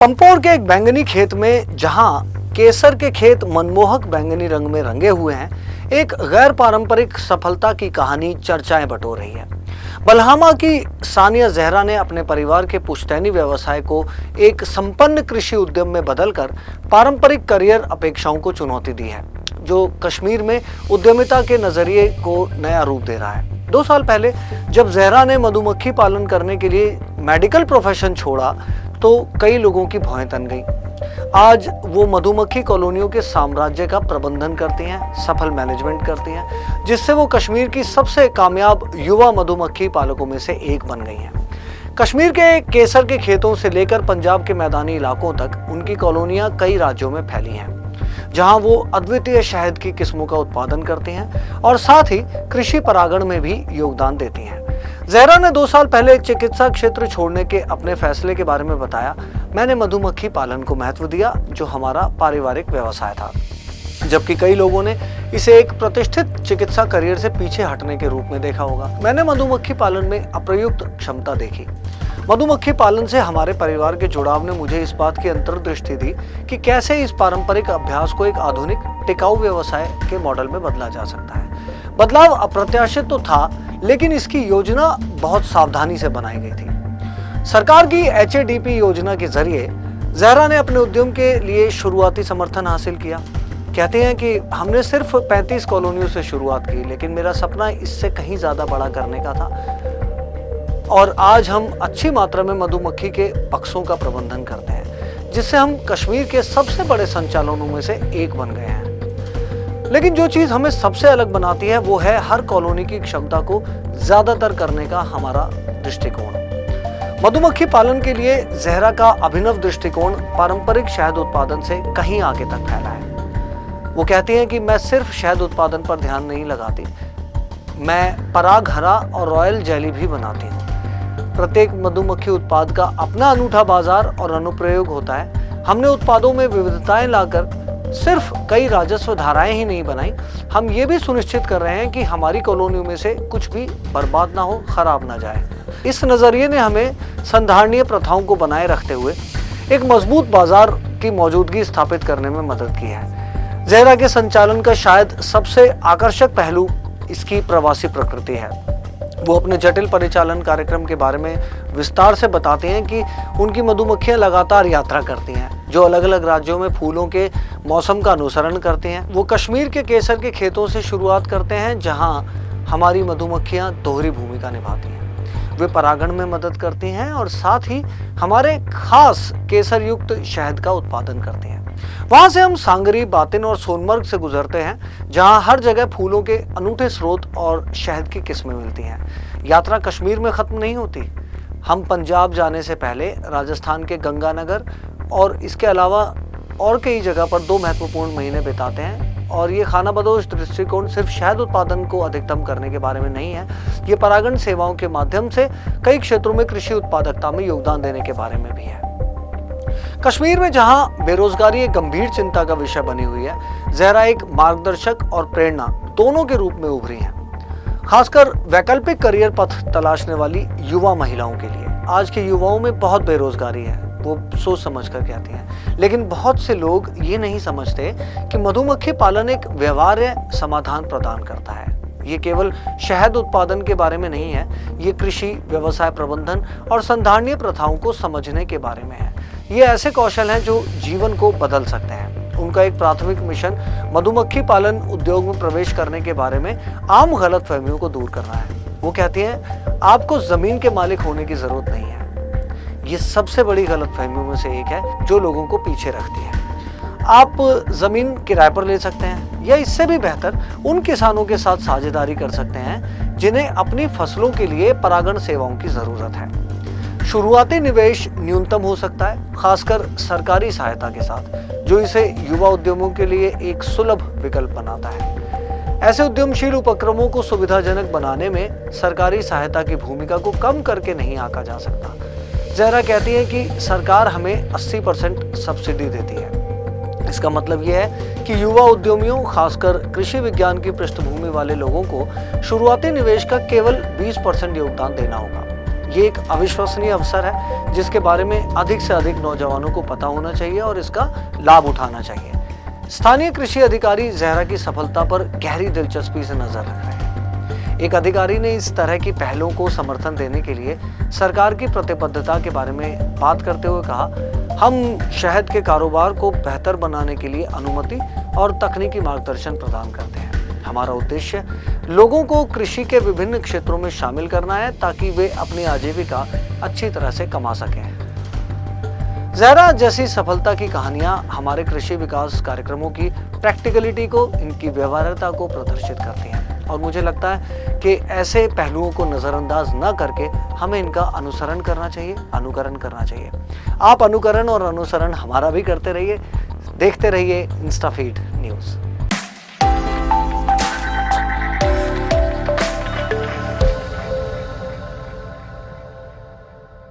पंपोर के एक बैंगनी खेत में जहां केसर के खेत मनमोहक बैंगनी रंग में रंगे हुए हैं, एक गैर पारंपरिक सफलता की कहानी चर्चाएं बटोर रही है। बलहामा की सानिया जहरा ने अपने परिवार के पुश्तैनी व्यवसाय को एक संपन्न कृषि उद्यम में बदलकर पारंपरिक करियर अपेक्षाओं को चुनौती दी है, जो कश्मीर में उद्यमिता के नजरिए को नया रूप दे रहा है। 2 साल पहले जब जहरा ने मधुमक्खी पालन करने के लिए मेडिकल प्रोफेशन छोड़ा तो कई लोगों की भौहें तन गई। आज वो मधुमक्खी कॉलोनियों के साम्राज्य का प्रबंधन करती हैं, सफल मैनेजमेंट करती हैं, जिससे वो कश्मीर की सबसे कामयाब युवा मधुमक्खी पालकों में से एक बन गई हैं। कश्मीर के केसर के खेतों से लेकर पंजाब के मैदानी इलाकों तक उनकी कॉलोनियां कई राज्यों में फैली हैं, जहां वो अद्वितीय शहद की किस्मों का उत्पादन करती हैं और साथ ही कृषि परागण में भी योगदान देती हैं। जहरा ने 2 साल पहले चिकित्सा क्षेत्र छोड़ने के अपने फैसले के बारे में बताया, मैंने मधुमक्खी पालन को महत्व दिया जो हमारा पारिवारिक व्यवसाय था, जबकि कई लोगों ने इसे एक प्रतिष्ठित चिकित्सा करियर से पीछे हटने के रूप में देखा होगा। मैंने मधुमक्खी पालन में अप्रयुक्त क्षमता देखी। मधुमक्खी पालन से हमारे परिवार के जुड़ाव ने मुझे इस बात की अंतर्दृष्टि दी कि कैसे इस पारंपरिक अभ्यास को एक आधुनिक टिकाऊ व्यवसाय के मॉडल में बदला जा सकता है। बदलाव अप्रत्याशित तो था, लेकिन इसकी योजना बहुत सावधानी से बनाई गई थी। सरकार की HADP योजना के जरिए जहरा ने अपने उद्यम के लिए शुरुआती समर्थन हासिल किया। कहते हैं कि हमने सिर्फ 35 कॉलोनियों से शुरुआत की, लेकिन मेरा सपना इससे कहीं ज्यादा बड़ा करने का था और आज हम अच्छी मात्रा में मधुमक्खी के बक्सों का प्रबंधन करते हैं, जिससे हम कश्मीर के सबसे बड़े संचालनों में से एक बन गए हैं। लेकिन जो चीज हमें सबसे अलग बनाती है वो है हर कॉलोनी की क्षमता को ज्यादातर करने का हमारा दृष्टिकोण। मधुमक्खी पालन के लिए जहरा का अभिनव दृष्टिकोण पारंपरिक शहद उत्पादन से कहीं आगे तक फैला है। वो कहती हैं कि मैं सिर्फ शहद उत्पादन पर ध्यान नहीं लगाती, मैं पराग हरा और रॉयल जेली भी बनाती हूँ। प्रत्येक मधुमक्खी उत्पाद का अपना अनूठा बाजार और अनुप्रयोग होता है। हमने उत्पादों में विविधताएं लाकर सिर्फ कई राजस्व धाराएं ही नहीं बनाई, हम ये भी सुनिश्चित कर रहे हैं कि हमारी कॉलोनियों में से कुछ भी बर्बाद ना हो, खराब ना जाए। इस नजरिए ने हमें संधारणीय प्रथाओं को बनाए रखते हुए एक मजबूत बाजार की मौजूदगी स्थापित करने में मदद की है। जहरा के संचालन का शायद सबसे आकर्षक पहलू इसकी प्रवासी प्रकृति है। वो अपने जटिल परिचालन कार्यक्रम के बारे में विस्तार से बताते हैं कि उनकी मधुमक्खियां लगातार यात्रा करती हैं, जो अलग अलग राज्यों में फूलों के मौसम का अनुसरण करते हैं। वो कश्मीर के केसर के खेतों से शुरुआत करते हैं, जहां हमारी मधुमक्खियां दोहरी भूमिका निभाती हैं। वे परागण में मदद करती हैं और साथ ही हमारे खास केसर युक्त शहद का उत्पादन करते हैं। वहां से हम सांगरी, बातिन और सोनमर्ग से गुजरते हैं, जहां हर जगह फूलों के अनूठे स्रोत और शहद की किस्में मिलती हैं। यात्रा कश्मीर में खत्म नहीं होती। हम पंजाब जाने से पहले राजस्थान के गंगानगर और इसके अलावा और कई जगह पर 2 महत्वपूर्ण महीने बिताते हैं। और ये खानाबदोश दृष्टिकोण सिर्फ शहद उत्पादन को अधिकतम करने के बारे में नहीं है, ये परागण सेवाओं के माध्यम से कई क्षेत्रों में कृषि उत्पादकता में योगदान देने के बारे में भी है। कश्मीर में जहां बेरोजगारी एक गंभीर चिंता का विषय बनी हुई है, जहरा एक मार्गदर्शक और प्रेरणा दोनों के रूप में उभरी हैं, खासकर वैकल्पिक करियर पथ तलाशने वाली युवा महिलाओं के लिए। आज के युवाओं में बहुत बेरोजगारी है, वो सोच समझ कर कहती हैं, लेकिन बहुत से लोग ये नहीं समझते कि मधुमक्खी पालन एक व्यवहार्य समाधान प्रदान करता है। ये केवल शहद उत्पादन के बारे में नहीं है, ये कृषि, व्यवसाय प्रबंधन और संधारणीय प्रथाओं को समझने के बारे में है। ये ऐसे कौशल हैं जो जीवन को बदल सकते हैं। उनका एक प्राथमिक मिशन मधुमक्खी पालन उद्योग में प्रवेश करने के बारे में आम गलतफहमियों को दूर करना है। वो कहती हैं, आपको जमीन के मालिक होने की जरूरत नहीं है। ये सबसे बड़ी गलतफहमियों में से एक है जो लोगों को पीछे रखती है। आप जमीन किराए पर ले सकते हैं या इससे भी बेहतर उन किसानों के साथ साझेदारी कर सकते हैं जिन्हें अपनी फसलों के लिए परागण सेवाओं की जरूरत है। शुरुआती निवेश न्यूनतम हो सकता है, खासकर सरकारी सहायता के साथ, जो इसे युवा उद्यमों के लिए एक सुलभ विकल्प बनाता है। ऐसे उद्यमशील उपक्रमों को सुविधाजनक बनाने में सरकारी सहायता की भूमिका को कम करके नहीं आंका जा सकता। जहरा कहती है कि सरकार हमें 80% सब्सिडी देती है। इसका मतलब यह है कि युवा उद्यमियों, खासकर कृषि विज्ञान की पृष्ठभूमि वाले लोगों को शुरुआती निवेश का केवल 20% योगदान देना होगा। ये एक अविश्वसनीय अवसर है जिसके बारे में अधिक से अधिक नौजवानों को पता होना चाहिए और इसका लाभ उठाना चाहिए। स्थानीय कृषि अधिकारी जहरा की सफलता पर गहरी दिलचस्पी से नजर रख रहे हैं। एक अधिकारी ने इस तरह की पहलों को समर्थन देने के लिए सरकार की प्रतिबद्धता के बारे में बात करते हुए कहा, हम शहद के कारोबार को बेहतर बनाने के लिए अनुमति और तकनीकी मार्गदर्शन प्रदान करते हैं। हमारा उद्देश्य लोगों को कृषि के विभिन्न क्षेत्रों में शामिल करना है ताकि वे अपनी आजीविका अच्छी तरह से कमा सकें। जहरा जैसी सफलता की कहानियां हमारे कृषि विकास कार्यक्रमों की प्रैक्टिकलिटी को, इनकी व्यवहार्यता को प्रदर्शित करती हैं और मुझे लगता है कि ऐसे पहलुओं को नज़रअंदाज न करके हमें इनका अनुसरण करना चाहिए, अनुकरण करना चाहिए। आप अनुकरण और अनुसरण हमारा भी करते रहिए। देखते रहिए इंस्टाफीड न्यूज़।